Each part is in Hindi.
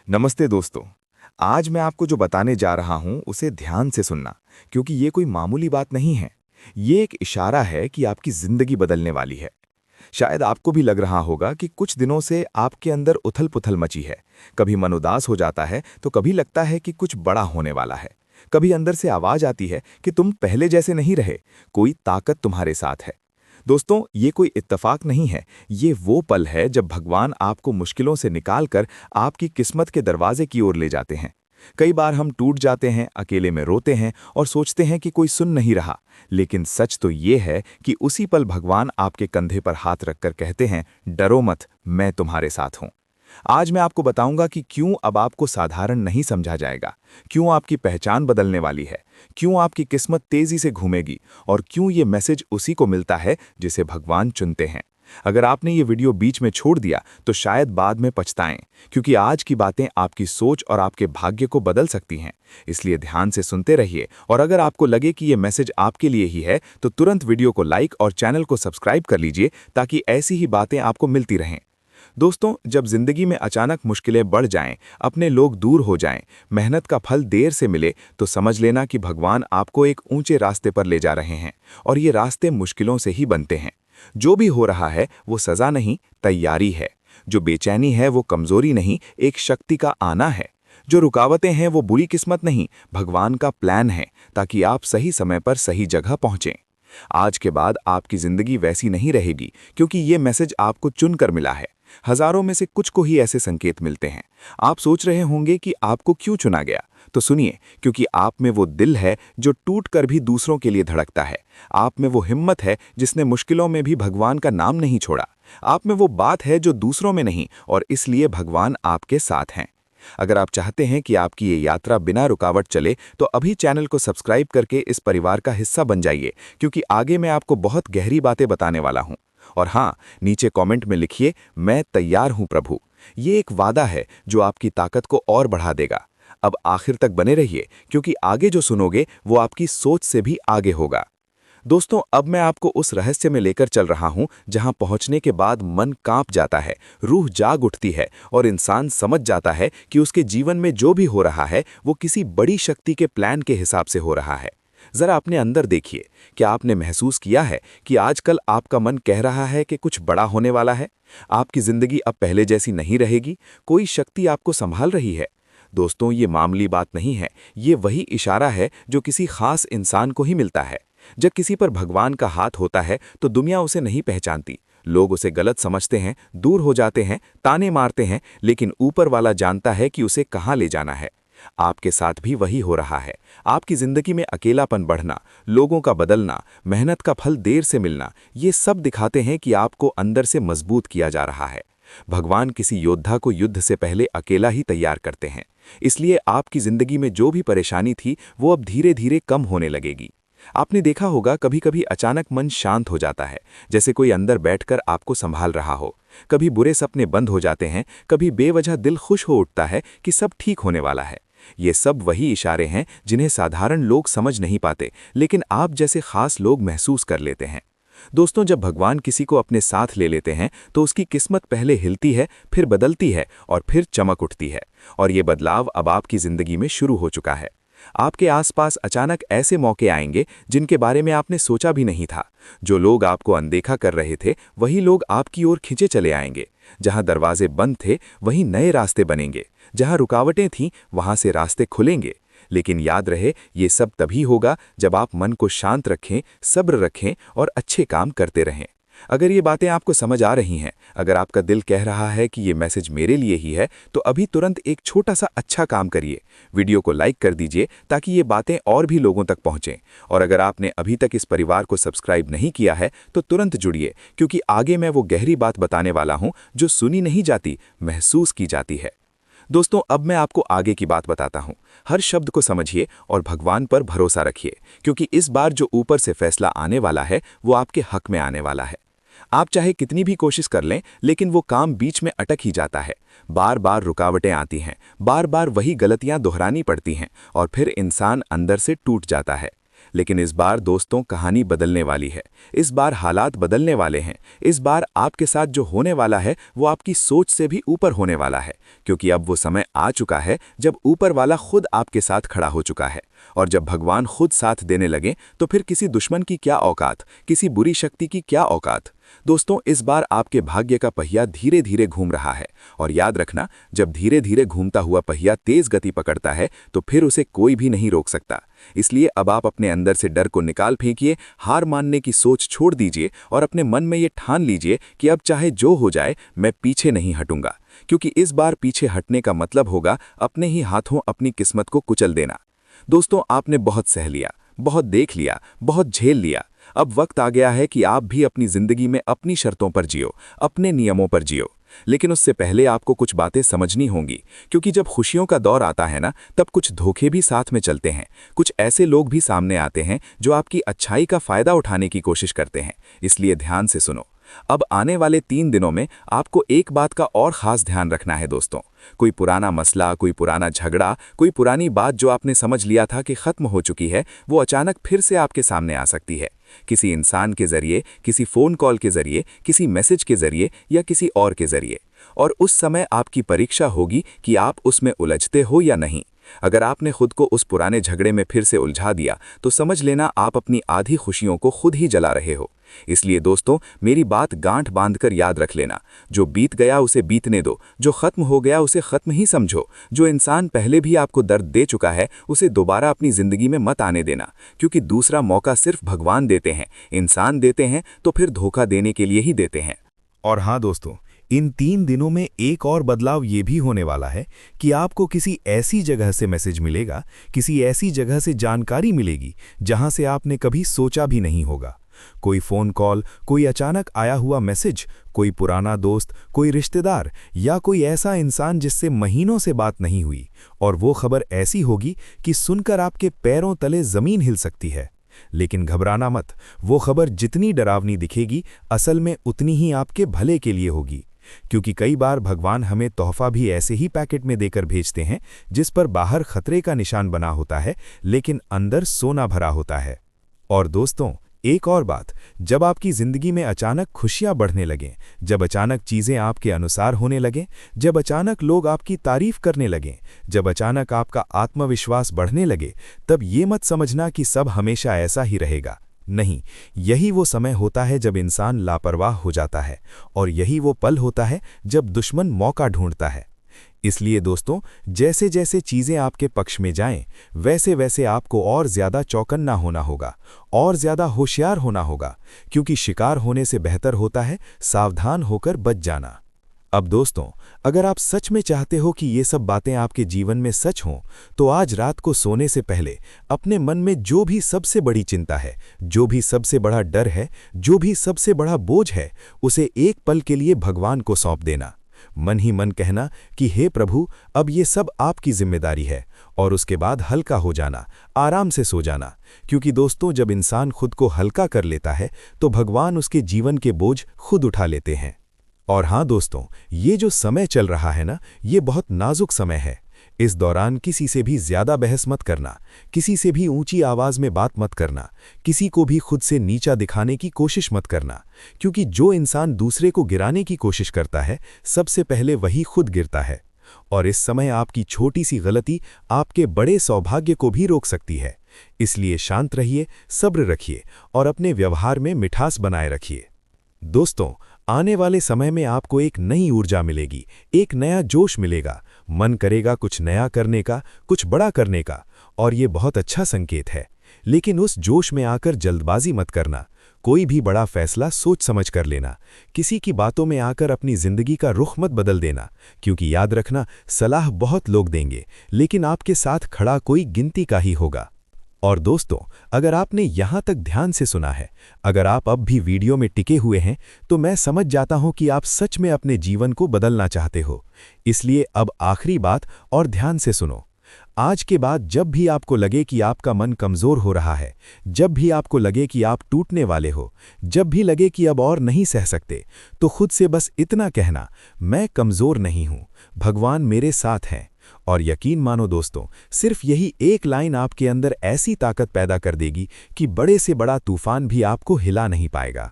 नमस्ते दोस्तों। आज मैं आपको जो बताने जा रहा हूं उसे ध्यान से सुनना, क्योंकि ये कोई मामूली बात नहीं है। ये एक इशारा है कि आपकी जिंदगी बदलने वाली है। शायद आपको भी लग रहा होगा कि कुछ दिनों से आपके अंदर उथल-पुथल मची है। कभी मन उदास हो जाता है तो कभी लगता है कि कुछ बड़ा होने वाला है। कभी अंदर से आवाज आती है कि तुम पहले जैसे नहीं रहे, कोई ताकत तुम्हारे साथ है। दोस्तों, ये कोई इत्तेफाक नहीं है। ये वो पल है जब भगवान आपको मुश्किलों से निकालकर आपकी किस्मत के दरवाजे की ओर ले जाते हैं। कई बार हम टूट जाते हैं, अकेले में रोते हैं और सोचते हैं कि कोई सुन नहीं रहा। लेकिन सच तो ये है कि उसी पल भगवान आपके कंधे पर हाथ रखकर कहते हैं, डरो मत, मैं तुम्हारे साथ हूं। आज मैं आपको बताऊंगा कि क्यों अब आपको साधारण नहीं समझा जाएगा, क्यों आपकी पहचान बदलने वाली है, क्यों आपकी किस्मत तेजी से घूमेगी और क्यों ये मैसेज उसी को मिलता है जिसे भगवान चुनते हैं। अगर आपने ये वीडियो बीच में छोड़ दिया तो शायद बाद में पछताएं, क्योंकि आज की बातें आपकी सोच और आपके भाग्य को बदल सकती हैं। इसलिए ध्यान से सुनते रहिए और अगर आपको लगे कि ये मैसेज आपके लिए ही है तो तुरंत वीडियो को लाइक और चैनल को सब्सक्राइब कर लीजिए, ताकि ऐसी ही बातें आपको मिलती रहें। दोस्तों, जब जिंदगी में अचानक मुश्किलें बढ़ जाएं, अपने लोग दूर हो जाएं, मेहनत का फल देर से मिले, तो समझ लेना कि भगवान आपको एक ऊंचे रास्ते पर ले जा रहे हैं। और ये रास्ते मुश्किलों से ही बनते हैं। जो भी हो रहा है वो सजा नहीं, तैयारी है। जो बेचैनी है वो कमजोरी नहीं, एक शक्ति का आना है। जो रुकावटें हैं वो बुरी किस्मत नहीं, भगवान का प्लान है, ताकि आप सही समय पर सही जगह पहुंचें। आज के बाद आपकी जिंदगी वैसी नहीं रहेगी, क्योंकि ये मैसेज आपको चुनकर मिला है। हजारों में से कुछ को ही ऐसे संकेत मिलते हैं। आप सोच रहे होंगे कि आपको क्यों चुना गया, तो सुनिए, क्योंकि आप में वो दिल है जो टूट कर भी दूसरों के लिए धड़कता है। आप में वो हिम्मत है जिसने मुश्किलों में भी भगवान का नाम नहीं छोड़ा। आप में वो बात है जो दूसरों में नहीं, और इसलिए भगवान आपके साथ हैं। अगर आप चाहते हैं कि आपकी ये यात्रा बिना रुकावट चले, तो अभी चैनल को सब्सक्राइब करके इस परिवार का हिस्सा बन जाइए, क्योंकि आगे मैं आपको बहुत गहरी बातें बताने वाला हूं। और हाँ, नीचे कमेंट में लिखिए, मैं तैयार हूं प्रभु। ये एक वादा है जो आपकी ताकत को और बढ़ा देगा। अब आखिर तक बने रहिए, क्योंकि आगे जो सुनोगे वो आपकी सोच से भी आगे होगा। दोस्तों, अब मैं आपको उस रहस्य में लेकर चल रहा हूं जहां पहुंचने के बाद मन कांप जाता है, रूह जाग उठती है और इंसान समझ जाता है कि उसके जीवन में जो भी हो रहा है वो किसी बड़ी शक्ति के प्लान के हिसाब से हो रहा है। जरा अपने अंदर देखिए, क्या आपने महसूस किया है कि आजकल आपका मन कह रहा है कि कुछ बड़ा होने वाला है? आपकी जिंदगी अब पहले जैसी नहीं रहेगी, कोई शक्ति आपको संभाल रही है। दोस्तों, ये मामूली बात नहीं है, ये वही इशारा है जो किसी खास इंसान को ही मिलता है। जब किसी पर भगवान का हाथ होता है तो दुनिया उसे नहीं पहचानती। लोग उसे गलत समझते हैं, दूर हो जाते हैं, ताने मारते हैं, लेकिन ऊपर वाला जानता है कि उसे कहाँ ले जाना है। आपके साथ भी वही हो रहा है। आपकी जिंदगी में अकेलापन बढ़ना, लोगों का बदलना, मेहनत का फल देर से मिलना, ये सब दिखाते हैं कि आपको अंदर से मजबूत किया जा रहा है। भगवान किसी योद्धा को युद्ध से पहले अकेला ही तैयार करते हैं। इसलिए आपकी जिंदगी में जो भी परेशानी थी वो अब धीरे धीरे कम होने लगेगी। आपने देखा होगा, कभी कभी अचानक मन शांत हो जाता है, जैसे कोई अंदर बैठकर आपको संभाल रहा हो। कभी बुरे सपने बंद हो जाते हैं, कभी बेवजह दिल खुश हो उठता है कि सब ठीक होने वाला है। ये सब वही इशारे हैं जिन्हें साधारण लोग समझ नहीं पाते, लेकिन आप जैसे खास लोग महसूस कर लेते हैं। दोस्तों, जब भगवान किसी को अपने साथ ले लेते हैं तो उसकी किस्मत पहले हिलती है, फिर बदलती है और फिर चमक उठती है। और ये बदलाव अब आपकी जिंदगी में शुरू हो चुका है। आपके आसपास अचानक ऐसे मौके आएंगे जिनके बारे में आपने सोचा भी नहीं था। जो लोग आपको अनदेखा कर रहे थे, वही लोग आपकी ओर खींचे चले आएंगे। जहां दरवाजे बंद थे, वहीं नए रास्ते बनेंगे। जहां रुकावटें थीं, वहां से रास्ते खुलेंगे। लेकिन याद रहे, ये सब तभी होगा जब आप मन को शांत रखें, सब्र रखें और अच्छे काम करते रहें। अगर ये बातें आपको समझ आ रही हैं, अगर आपका दिल कह रहा है कि ये मैसेज मेरे लिए ही है, तो अभी तुरंत एक छोटा सा अच्छा काम करिए। वीडियो को लाइक कर दीजिए ताकि ये बातें और भी लोगों तक पहुंचें। और अगर आपने अभी तक इस परिवार को सब्सक्राइब नहीं किया है तो तुरंत जुड़िए, क्योंकि आगे मैं वो गहरी बात बताने वाला हूं जो सुनी नहीं जाती, महसूस की जाती है। दोस्तों, अब मैं आपको आगे की बात बताता हूं। हर शब्द को समझिए और भगवान पर भरोसा रखिए, क्योंकि इस बार जो ऊपर से फैसला आने वाला है वो आपके हक में आने वाला है। आप चाहे कितनी भी कोशिश कर लें, लेकिन वो काम बीच में अटक ही जाता है। बार बार रुकावटें आती हैं, बार बार वही गलतियां दोहरानी पड़ती हैं और फिर इंसान अंदर से टूट जाता है। लेकिन इस बार दोस्तों कहानी बदलने वाली है। इस बार हालात बदलने वाले हैं। इस बार आपके साथ जो होने वाला है वो आपकी सोच से भी ऊपर होने वाला है, क्योंकि अब वो समय आ चुका है जब ऊपर वाला खुद आपके साथ खड़ा हो चुका है। और जब भगवान खुद साथ देने लगे तो फिर किसी दुश्मन की क्या औकात, किसी बुरी शक्ति की क्या औकात। दोस्तों, इस बार आपके भाग्य का पहिया धीरे धीरे घूम रहा है। और याद रखना, जब धीरे धीरे घूमता हुआ पहिया तेज गति पकड़ता है तो फिर उसे कोई भी नहीं रोक सकता। इसलिए अब आप अपने अंदर से डर को निकाल फेंकिए, हार मानने की सोच छोड़ दीजिए और अपने मन में ये ठान लीजिए कि अब चाहे जो हो जाए मैं पीछे नहीं हटूंगा। क्योंकि इस बार पीछे हटने का मतलब होगा अपने ही हाथों अपनी किस्मत को कुचल देना। दोस्तों, आपने बहुत सह लिया, बहुत देख लिया, बहुत झेल लिया। अब वक्त आ गया है कि आप भी अपनी जिंदगी में अपनी शर्तों पर जियो, अपने नियमों पर जियो। लेकिन उससे पहले आपको कुछ बातें समझनी होंगी, क्योंकि जब खुशियों का दौर आता है ना, तब कुछ धोखे भी साथ में चलते हैं। कुछ ऐसे लोग भी सामने आते हैं जो आपकी अच्छाई का फायदा उठाने की कोशिश करते हैं। इसलिए ध्यान से सुनो। अब आने वाले 3 दिनों में आपको एक बात का और खास ध्यान रखना है दोस्तों। कोई पुराना मसला, कोई पुराना झगड़ा, कोई पुरानी बात जो आपने समझ लिया था कि खत्म हो चुकी है, वो अचानक फिर से आपके सामने आ सकती है। किसी इंसान के जरिए, किसी फोन कॉल के जरिए, किसी मैसेज के जरिए या किसी और के जरिए। और उस समय आपकी परीक्षा होगी कि आप उसमें उलझते हो या नहीं। अगर आपने खुद को उस पुराने झगड़े में फिर से उलझा दिया तो समझ लेना आप अपनी आधी खुशियों को खुद ही जला रहे हो। इसलिए दोस्तों, मेरी बात गांठ बांधकर याद रख लेना। जो बीत गया उसे बीतने दो, जो खत्म हो गया उसे खत्म ही समझो। जो इंसान पहले भी आपको दर्द दे चुका है उसे दोबारा अपनी जिंदगी में मत आने देना, क्योंकि दूसरा मौका सिर्फ भगवान देते हैं। इंसान देते हैं तो फिर धोखा देने के लिए ही देते हैं। और हाँ दोस्तों, इन 3 दिनों में एक और बदलाव ये भी होने वाला है कि आपको किसी ऐसी जगह से मैसेज मिलेगा, किसी ऐसी जगह से जानकारी मिलेगी जहां से आपने कभी सोचा भी नहीं होगा। कोई फोन कॉल, कोई अचानक आया हुआ मैसेज, कोई पुराना दोस्त, कोई रिश्तेदार या कोई ऐसा इंसान जिससे महीनों से बात नहीं हुई। और वो खबर ऐसी होगी कि सुनकर आपके पैरों तले जमीन हिल सकती है। लेकिन घबराना मत, वो खबर जितनी डरावनी दिखेगी असल में उतनी ही आपके भले के लिए होगी। क्योंकि कई बार भगवान हमें तोहफा भी ऐसे ही पैकेट में देकर भेजते हैं जिस पर बाहर खतरे का निशान बना होता है लेकिन अंदर सोना भरा होता है। और दोस्तों, एक और बात, जब आपकी जिंदगी में अचानक खुशियां बढ़ने लगें, जब अचानक चीजें आपके अनुसार होने लगें, जब अचानक लोग आपकी तारीफ करने लगें, जब अचानक आपका आत्मविश्वास बढ़ने लगे, तब ये मत समझना कि सब हमेशा ऐसा ही रहेगा। नहीं, यही वो समय होता है जब इंसान लापरवाह हो जाता है, और यही वो पल होता है जब दुश्मन मौका ढूंढता है। इसलिए दोस्तों, जैसे जैसे चीजें आपके पक्ष में जाएं, वैसे वैसे आपको और ज्यादा चौकन्ना होना होगा, और ज्यादा होशियार होना होगा, क्योंकि शिकार होने से बेहतर होता है सावधान होकर बच जाना। अब दोस्तों, अगर आप सच में चाहते हो कि ये सब बातें आपके जीवन में सच हों, तो आज रात को सोने से पहले अपने मन में जो भी सबसे बड़ी चिंता है, जो भी सबसे बड़ा डर है, जो भी सबसे बड़ा बोझ है, उसे एक पल के लिए भगवान को सौंप देना। मन ही मन कहना कि हे प्रभु, अब ये सब आपकी जिम्मेदारी है, और उसके बाद हल्का हो जाना, आराम से सो जाना। क्योंकि दोस्तों, जब इंसान खुद को हल्का कर लेता है तो भगवान उसके जीवन के बोझ खुद उठा लेते हैं। और हाँ दोस्तों, ये जो समय चल रहा है ना, ये बहुत नाजुक समय है। इस दौरान किसी से भी ज्यादा बहस मत करना, किसी से भी ऊंची आवाज में बात मत करना, किसी को भी खुद से नीचा दिखाने की कोशिश मत करना। क्योंकि जो इंसान दूसरे को गिराने की कोशिश करता है, सबसे पहले वही खुद गिरता है। और इस समय आपकी छोटी सी गलती आपके बड़े सौभाग्य को भी रोक सकती है। इसलिए शांत रहिए, सब्र रखिए और अपने व्यवहार में मिठास बनाए रखिए। दोस्तों, आने वाले समय में आपको एक नई ऊर्जा मिलेगी, एक नया जोश मिलेगा, मन करेगा कुछ नया करने का, कुछ बड़ा करने का, और ये बहुत अच्छा संकेत है। लेकिन उस जोश में आकर जल्दबाजी मत करना, कोई भी बड़ा फैसला सोच समझ कर लेना, किसी की बातों में आकर अपनी जिंदगी का रुख मत बदल देना, क्योंकि याद रखना, सलाह बहुत लोग देंगे, लेकिन आपके साथ खड़ा कोई गिनती का ही होगा। और दोस्तों, अगर आपने यहाँ तक ध्यान से सुना है, अगर आप अब भी वीडियो में टिके हुए हैं, तो मैं समझ जाता हूँ कि आप सच में अपने जीवन को बदलना चाहते हो। इसलिए अब आखिरी बात और ध्यान से सुनो। आज के बाद जब भी आपको लगे कि आपका मन कमज़ोर हो रहा है, जब भी आपको लगे कि आप टूटने वाले हो, जब भी लगे कि अब और नहीं सह सकते, तो खुद से बस इतना कहना, मैं कमज़ोर नहीं हूँ, भगवान मेरे साथ हैं। और यकीन मानो दोस्तों, सिर्फ यही एक लाइन आपके अंदर ऐसी ताकत पैदा कर देगी कि बड़े से बड़ा तूफान भी आपको हिला नहीं पाएगा।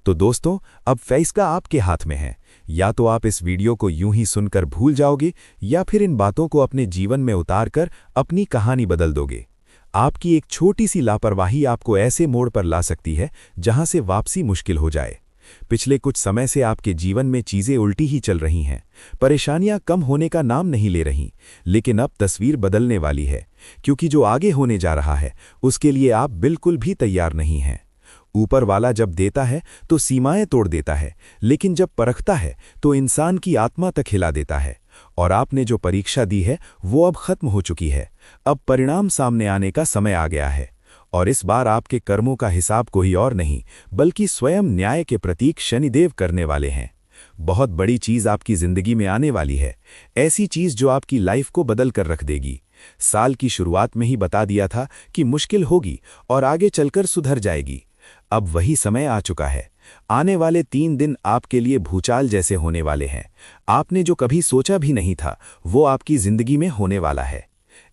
तो दोस्तों, अब फैसला आपके हाथ में है। या तो आप इस वीडियो को यूं ही सुनकर भूल जाओगे, या फिर इन बातों को अपने जीवन में उतारकर अपनी कहानी बदल दोगे। आपकी एक छोटी सी लापरवाही आपको ऐसे मोड़ पर ला सकती है जहां से वापसी मुश्किल हो जाए। पिछले कुछ समय से आपके जीवन में चीजें उल्टी ही चल रही हैं, परेशानियां कम होने का नाम नहीं ले रहीं, लेकिन अब तस्वीर बदलने वाली है, क्योंकि जो आगे होने जा रहा है उसके लिए आप बिल्कुल भी तैयार नहीं हैं। ऊपर वाला जब देता है तो सीमाएं तोड़ देता है, लेकिन जब परखता है तो इंसान की आत्मा तक हिला देता है। और आपने जो परीक्षा दी है वो अब खत्म हो चुकी है। अब परिणाम सामने आने का समय आ गया है, और इस बार आपके कर्मों का हिसाब कोई और नहीं बल्कि स्वयं न्याय के प्रतीक शनिदेव करने वाले हैं। बहुत बड़ी चीज आपकी जिंदगी में आने वाली है, ऐसी चीज जो आपकी लाइफ को बदल कर रख देगी। साल की शुरुआत में ही बता दिया था कि मुश्किल होगी और आगे चलकर सुधर जाएगी। अब वही समय आ चुका है। आने वाले 3 दिन आपके लिए भूचाल जैसे होने वाले हैं। आपने जो कभी सोचा भी नहीं था वो आपकी जिंदगी में होने वाला है।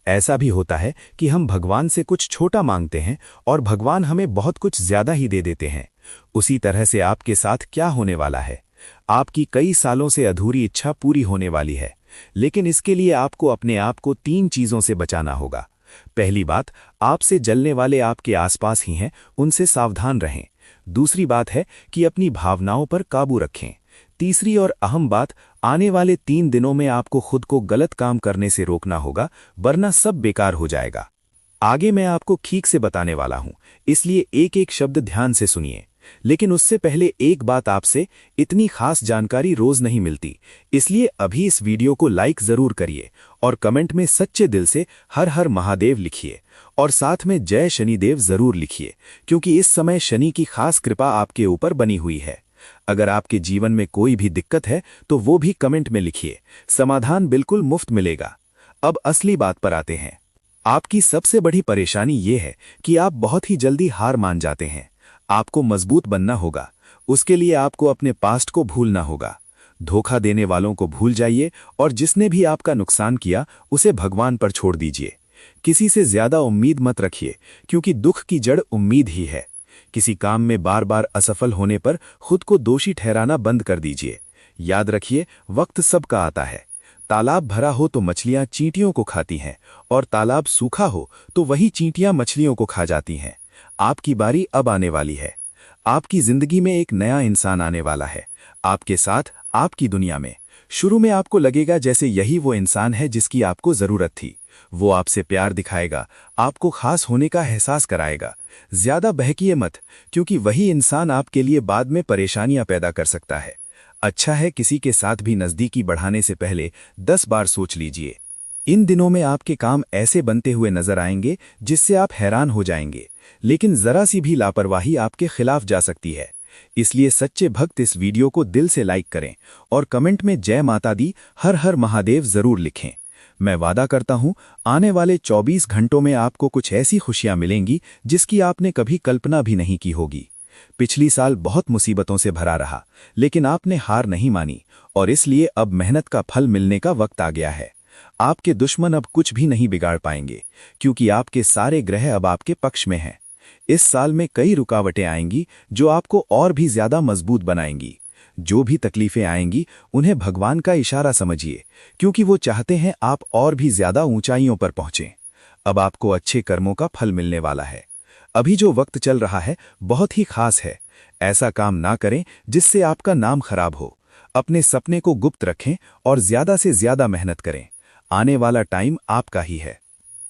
ऐसा भी होता है कि हम भगवान से कुछ छोटा मांगते हैं और भगवान हमें बहुत कुछ ज्यादा ही दे देते हैं। उसी तरह से आपके साथ क्या होने वाला है? आपकी कई सालों से अधूरी इच्छा पूरी होने वाली है, लेकिन इसके लिए आपको अपने आप को 3 चीजों से बचाना होगा। पहली बात, आपसे जलने वाले आपके आसपास ही हैं, उनसे सावधान रहें। दूसरी बात है कि अपनी भावनाओं पर काबू रखें। तीसरी और अहम बात, आने वाले 3 दिनों में आपको खुद को गलत काम करने से रोकना होगा, वरना सब बेकार हो जाएगा। आगे मैं आपको ठीक से बताने वाला हूं, इसलिए एक एक शब्द ध्यान से सुनिए। लेकिन उससे पहले एक बात, आपसे इतनी खास जानकारी रोज नहीं मिलती, इसलिए अभी इस वीडियो को लाइक जरूर करिए और कमेंट में सच्चे दिल से हर हर महादेव लिखिए और साथ में जय शनिदेव जरूर लिखिए, क्योंकि इस समय शनि की खास कृपा आपके ऊपर बनी हुई है। अगर आपके जीवन में कोई भी दिक्कत है तो वो भी कमेंट में लिखिए, समाधान बिल्कुल मुफ्त मिलेगा। अब असली बात पर आते हैं। आपकी सबसे बड़ी परेशानी ये है कि आप बहुत ही जल्दी हार मान जाते हैं। आपको मजबूत बनना होगा, उसके लिए आपको अपने पास्ट को भूलना होगा। धोखा देने वालों को भूल जाइए और जिसने भी आपका नुकसान किया उसे भगवान पर छोड़ दीजिए। किसी से ज्यादा उम्मीद मत रखिए, क्योंकि दुख की जड़ उम्मीद ही है। किसी काम में बार बार असफल होने पर खुद को दोषी ठहराना बंद कर दीजिए। याद रखिए, वक्त सबका आता है। तालाब भरा हो तो मछलियां चींटियों को खाती हैं, और तालाब सूखा हो तो वही चींटियां मछलियों को खा जाती हैं। आपकी बारी अब आने वाली है। आपकी जिंदगी में एक नया इंसान आने वाला है, आपके साथ, आपकी दुनिया में। शुरू में आपको लगेगा जैसे यही वो इंसान है जिसकी आपको जरूरत थी। वो आपसे प्यार दिखाएगा, आपको खास होने का एहसास कराएगा। ज्यादा बहकिए मत, क्योंकि वही इंसान आपके लिए बाद में परेशानियां पैदा कर सकता है। अच्छा है, किसी के साथ भी नजदीकी बढ़ाने से पहले 10 बार सोच लीजिए। इन दिनों में आपके काम ऐसे बनते हुए नजर आएंगे जिससे आप हैरान हो जाएंगे, लेकिन जरा सी भी लापरवाही आपके खिलाफ जा सकती है। इसलिए सच्चे भक्त इस वीडियो को दिल से लाइक करें और कमेंट में जय माता दी, हर हर महादेव जरूर लिखें। मैं वादा करता हूं, आने वाले 24 घंटों में आपको कुछ ऐसी खुशियां मिलेंगी जिसकी आपने कभी कल्पना भी नहीं की होगी। पिछली साल बहुत मुसीबतों से भरा रहा, लेकिन आपने हार नहीं मानी, और इसलिए अब मेहनत का फल मिलने का वक्त आ गया है। आपके दुश्मन अब कुछ भी नहीं बिगाड़ पाएंगे, क्योंकि आपके सारे ग्रह अब आपके पक्ष में हैं। इस साल में कई रुकावटें आएंगी जो आपको और भी ज्यादा मजबूत बनाएंगी। जो भी तकलीफें आएंगी उन्हें भगवान का इशारा समझिए, क्योंकि वो चाहते हैं आप और भी ज्यादा ऊंचाइयों पर पहुंचें। अब आपको अच्छे कर्मों का फल मिलने वाला है। अभी जो वक्त चल रहा है बहुत ही खास है। ऐसा काम ना करें जिससे आपका नाम खराब हो। अपने सपने को गुप्त रखें और ज्यादा से ज्यादा मेहनत करें। आने वाला टाइम आपका ही है।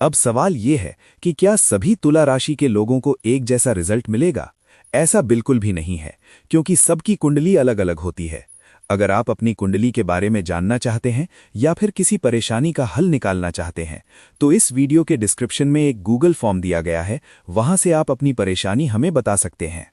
अब सवाल ये है कि क्या सभी तुला राशि के लोगों को एक जैसा रिजल्ट मिलेगा? ऐसा बिल्कुल भी नहीं है, क्योंकि सबकी कुंडली अलग अलग होती है। अगर आप अपनी कुंडली के बारे में जानना चाहते हैं या फिर किसी परेशानी का हल निकालना चाहते हैं, तो इस वीडियो के डिस्क्रिप्शन में एक गूगल फॉर्म दिया गया है, वहां से आप अपनी परेशानी हमें बता सकते हैं।